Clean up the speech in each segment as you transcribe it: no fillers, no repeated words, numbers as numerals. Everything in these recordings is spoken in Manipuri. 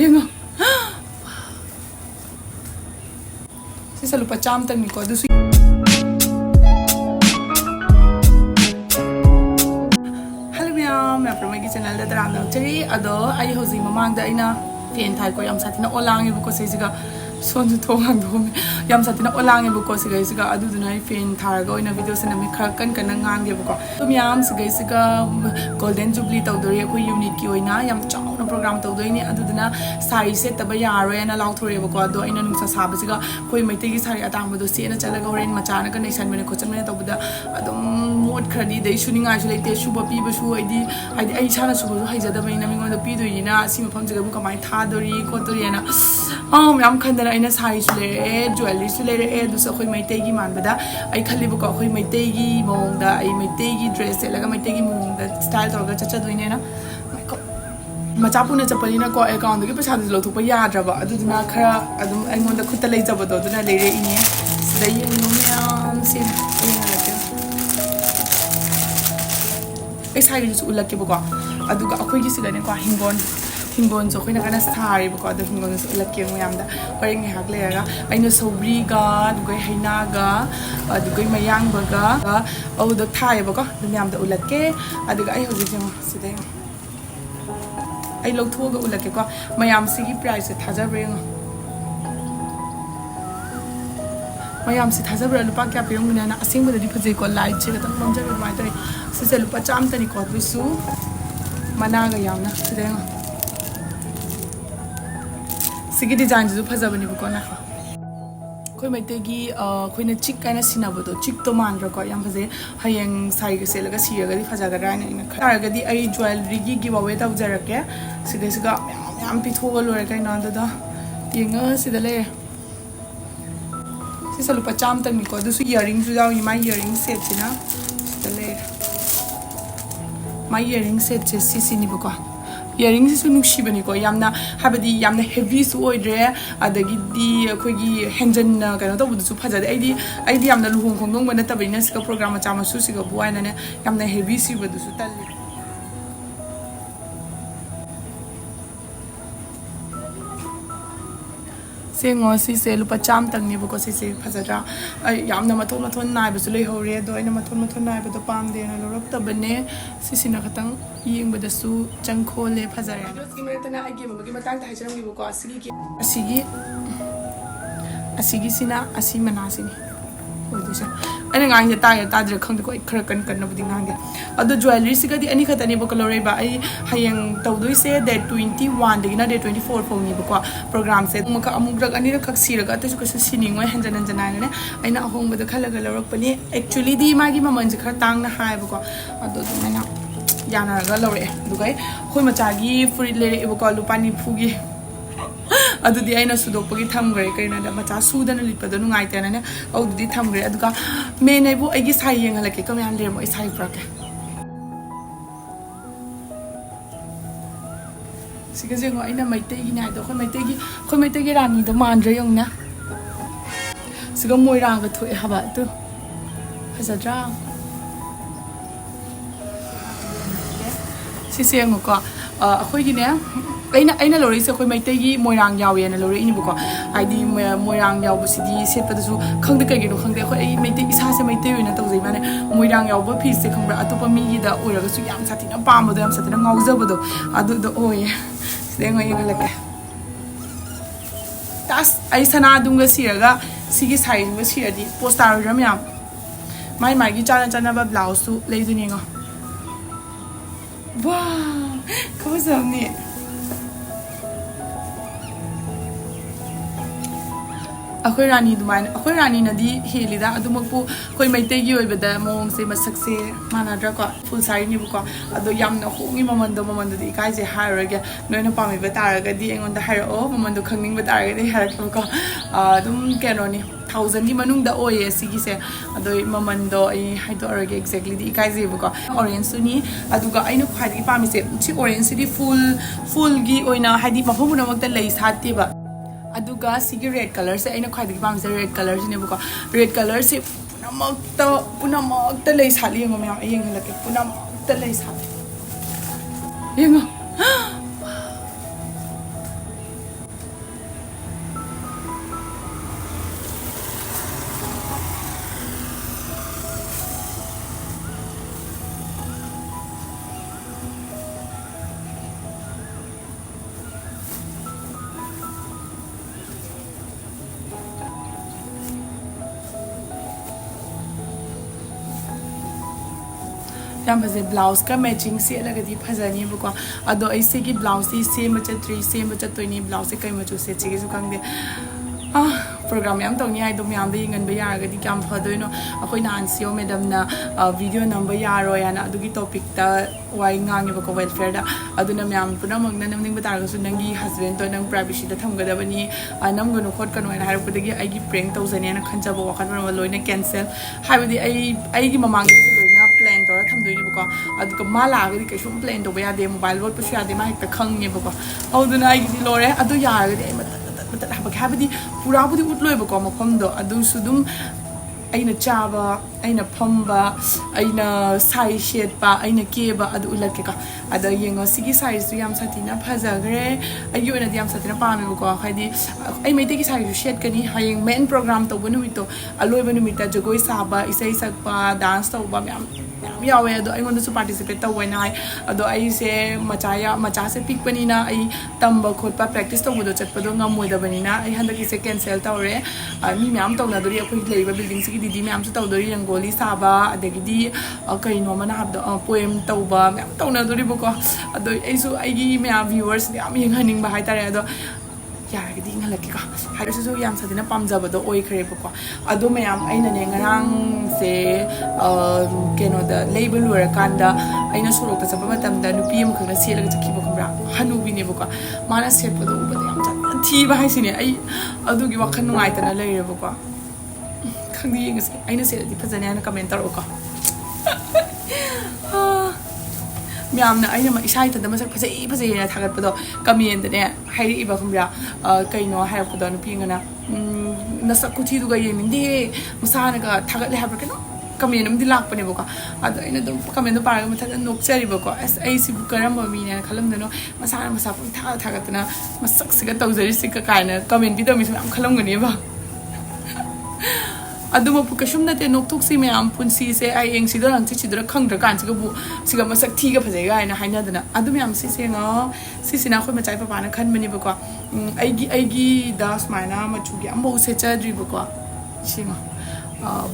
Yengac. Sisa lupa cham tang ni ko du. Hello ma'am, मैं अपने channel da tarang da chari ado ai hozi mamang da ina fen thai ko yam satina olang ibu ko sejiga sonju thongang do yam satina olang ibu ko siga adu dunai fen thar go ina video sana mi khar kan ngang ge bu ko to yam siga golden jubilee tawdori ko unit ki oina yam chauna program tawdoi ni adu duna sari set taba yaro ena law thore bu ko do ina nungsa sabu siga koi meitei gi sari atang bu do se na chala go ren machana ka nation mene ko chamene tawda adum mod khadi dei shuninga ju leite shuba pi bu shu aidi ai chana su bu haijada mai na mingo do pi do ina si mafam jaga bu kamai tha dori ko tori ena yam khandana ina sari su le jewelry su le du sa khoi meitei gi man bada ai khali bu ko khoi meitei gi mong da ai meitei gi dress se laga meitei gi mong da style torga chacha doine na macha puna chapalina ko account gi paisa lo thupa yadraba aduna khara adum aingonda khutta leijaba do aduna leire ine sidai yam sim ai sai gi su ulak ke ko aduga akhoi gi sigane ko hingon so khoina kana sari ko adu hingon so ulak ke yam da paring hak le ga aino sobri ga dugai haina ga adugai mayang ba ga au da thai ba ko yam da ulak ke aduga ai hoji jema sidai ai lo thuga ulak ke ko mayam sigi price thajabre mayam si thajabre lupa kya pirong na asing ba di phajai ko light che ta momja ba mai tari se lupa cham tani ko bisu mana ga yamna sidai sigi design ju phajabani bu ko na koi meitei gi khoina chik kana sinabo do chik to man ro ko yam phaje hayeng sai ga selaga siraga di phajaga ra na ina khara ga di ai jewelry gi giveaway ta ujarake siga yam pithoga lore kai na da yenga sidale si salu pacham tang ni ko du su earring ju jaw my earring set china sidale my earring set che si ni bu ko earring si su nuksibani ko yamna habadi yamna heavy su oidre adagi di khoi gi henjan kana to bu su phajade aidi yamna luhong khongdong bana tabina sika program cha ma su sika buaina ne yamna heavy si bu su talli sengo si se lupa cham tang ni bu ko si phajara yamna mathon nai bu su lei hore do ina mathon nai bu to pam de na lorap ta bane si na khatang yeng bu da su changkho le phajara do ski mere tana agi bu gi matang ta haicharam gi bu ko asigi sina asi mana sini odusa ana ngang ya ta dre khang ko khara kan na bu ding ngang de adu jewelry siga di ani khatani bu color ba ai hayeng tawdoi se de 21 de na de 24 phone ni bu ko program se maka amuk rak ani rak siraga ta su sining wai hanjan ne aina ahong bu da khalaga lorok pani actually di magi maman ji khara tang na hai bu ko adu na yana ga lore dugai khoi macha gi furit lere bu ko lupani phugi adu di aina sudok pagi thamgre kaina da macha sudana lipa da nungai ta na au di thamgre aduga me nei bu ai gi sai yeng halake kam yan le mo sai pra ka siga jengo aina meitei gi nai do khoi meitei gi rani do mandre yong na siga moirang ga thoi haba tu hazadra si siang ko akhoi gi ne aina lori se khoi meitei gi moirang yaw ye na lori ini bu ko aidi moirang yaw bu sidi set pa du khangde kai gi no khangde khoi meitei isa se meitei na tau jai mane moirang yaw bu phi se khangra atopa mi gi da oira ga su yam satina pam bu yam satina ngauja bu do adu do oye se ngai ga lake tas ai sana dung ga siraga sigi sai bu siradi poster ram yam mai gi chana ba blouse su lei du ni ngo wow ko zam ni akhoi rani duman akhoi rani na di helida adumakpu khoi meitei gi oibada mong se masak se manadra ko full sari ni bu ko adu yamna hongi mamando di kai je hairaga noina pami bataraga di engon da hairo mamando khangning bataraga di harak ko adum keno ni 1000 ni manung da oye sigi se adu mamando ai haido arage exactly di kai je bu ko orange suni aduga ainu khai gi pami se chi orange di full gi oina haidi mafum na makta lei sati ba aduga sigi red color se aina khai gi pam se red color ne bu ko red color se punamakta lei sali ngom yam ayeng halake punamakta lei sali yengo yam phaze blouse ka matching se laga di phajani bu ko ado ai se gi blouse di same chatri same chatoi ni blouse kai ma chu se chi gi su kang de program yam tong ni ai do myam de ngan ba ya ga di kam phadoi no akoi nan sio madam na video number ya ro ya na adu gi topic ta wai ngang ni ba ko welfare da adu na myam puna mag na nam ning ba tar ga su nangi husband to nang privacy da tham ga da bani nam ga no khot kan wai na har pu da gi ai gi prank tau zani na khan ja ba kan ma loi na cancel hai ba di ai gi mamang gi loi na plan to tham doi ni ba ko adu ka ma la ga di ka shum plan to ba ya de mobile work pu sha de ma hek ta khang ni ba ko adu na ai gi lore adu ya ga di ma habdi pura budi utloi ba ko mafam do adu sudum aina chaba aina phamba aina sai shet pa aina keba adu ulat ke ka ada yengo sigi size tu yam satina phajagre ayu na yam satina pa me ko khadi ai meitei ki size shet kani hayeng main program to bunu mito aloi bunu mita jogoi saba isai sakpa dance to ba yam yawe ado ai ngonda su participate to wai nai ado ai se macha se pick pani na ai tamba khot pa practice to budo chat pado ngam moi da bani na ai handa ki se cancel tawre mi myam to na dori akoi leiba building si didi myam su tawdori rangoli saba adagidi kaino mana habdo poem tawba myam tawna dori boko ado ai su ai gi myam viewers myam yenghaning ba hai tare ado yaragdi ngalaki ka haisu su yam sadina pamjaba do oi khare boko ado myam aina ne ngarang se keno da label wara kanda aina surok ta sabama tamda nupi am khangna selaga chakhi boko bra hanubi ne boko mana set pado ubada yam chan thi ba haisine ai adu gi wakhan nungai ta na leire boko khangdi yengase aina se di phajana na comment taro ka myamna aina ma isai ta da masak phajai na thagat pado comment ne hairi iba khumra kaino hair pado nupi ngana nasak kuthi du ga yeminde musana ga thagat le habra keno comment am di lak pane boka ado ina dum comment do paraga matha nok chari boko as ai si bu karam ba mi ne khalam dano masana masa pu thagat na masak siga tawjari sika kaina comment bi do mi sam khalam gani ba aduma pu kashum na te nok thuk si me am pun si se ai eng si do rang chi do khang dra kan chi ga bu si ga masak thi ga phajai ga na haina dana adum yam si se nga si sina khoi ma chai pa pa na khan mani ba ko ai gi das maina ma chu gi am bo se cha dri ba ko si nga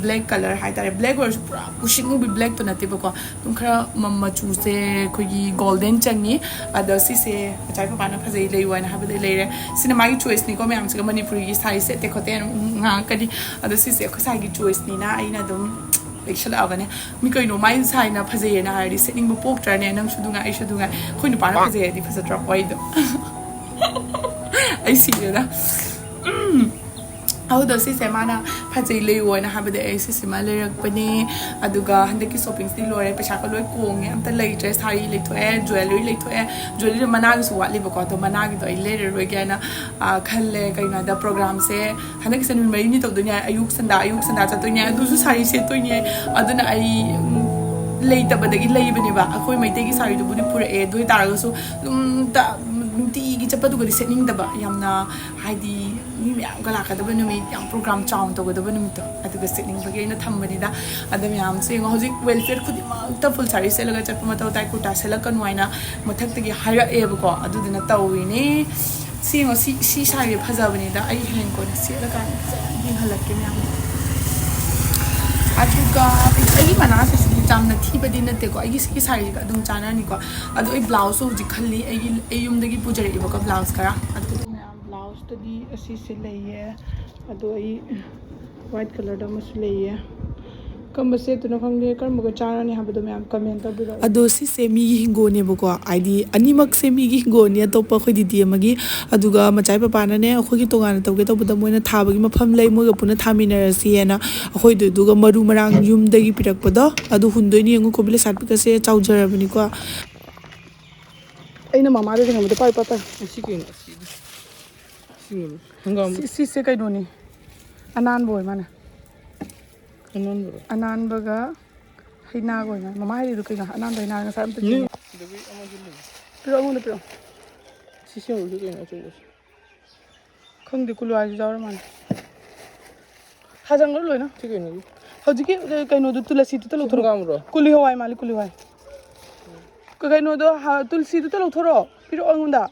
black color hai tare black or pura pushing bi black to na te ba ko tum khara mamma chu se khoi gi golden changni ada si se chai pa pa na phajai lei wa na ha ba dei leire cinema gi choice ni ko me am si ga manipuri gi sai se te khote nga kadi ada si se khosai gi choice ni na aina dum actually avane mi koi no mai sai na phajai na hari setting bo pok tra ne nang shu dunga ai shu dunga khoi ni pa na phajai di phasa drop wai do ai si na how does this semana phajai lei wo na habade ai si sima le rak pani aduga hande ki shopping sti lore pesa ko loi kong am ta lei dress sari lei tho e jewelry mana gi su wa le ko to mana gi to ai le ro ga na khalle kai na da program se hande ki sen mai ni to dunya ayuk sanda cha to nya du su sari se to nya aduna ai lei ta badagi lei bani ba akoi mai te gi sari du budi pura e do ta ga su ta nunti gi chapa du ga setting da ba yamna haidi mi myam ga la ka da ba numi yam program chaung to ga da ba numi to adu ga setting ba ge na tham bani da adam yam se ngo hoji welfare khudi ma ta full sari se laga chapa ma to tai kuta se la kan waina mathak ta gi haya e ba ko adu dina tawi ni si ngo si sari phaja bani da ai hen ko na se la kan ni halak ke myam aduga ai mana se jam na thi badi na te ko ai ki sari ga dum chana ni ko adu ai blouse ho ji khalli ai yum dagi pujare ba ko blouse kara adu me blouse to di asi se laiye adu ai white color da mas laiye kam se tu na khang de kar mo ga chana ni ha badu me comment ta bira adu si se mi gi hingo ne ba ko id ani mak se mi gi hingo ne to pa khoi di di magi aduga machai pa pa na ne khoi gi tonga na to ge to bada moina tha ba gi mafam lai mo ga puna thamina ra si na khoi du du ga maru marang yum da gi pirak pa do adu hundoi ni ngo ko bile sat ka se chaujar bani ko aina mama de ngam de pa pa si ki si hangam si se kai no ni anan boy mana anan baga hina go na mama hai du kai na anan dai na nga sam ta ni debi amagil pero ngo pero si se u du na chu khang de kulwa ji jawar man hajang loi na ठीक है ना हजी के kai no du tulasi tu lo thoro gam ro kuli hawai mali kuli hawai kai no do tulsi tu lo thoro pero ngunda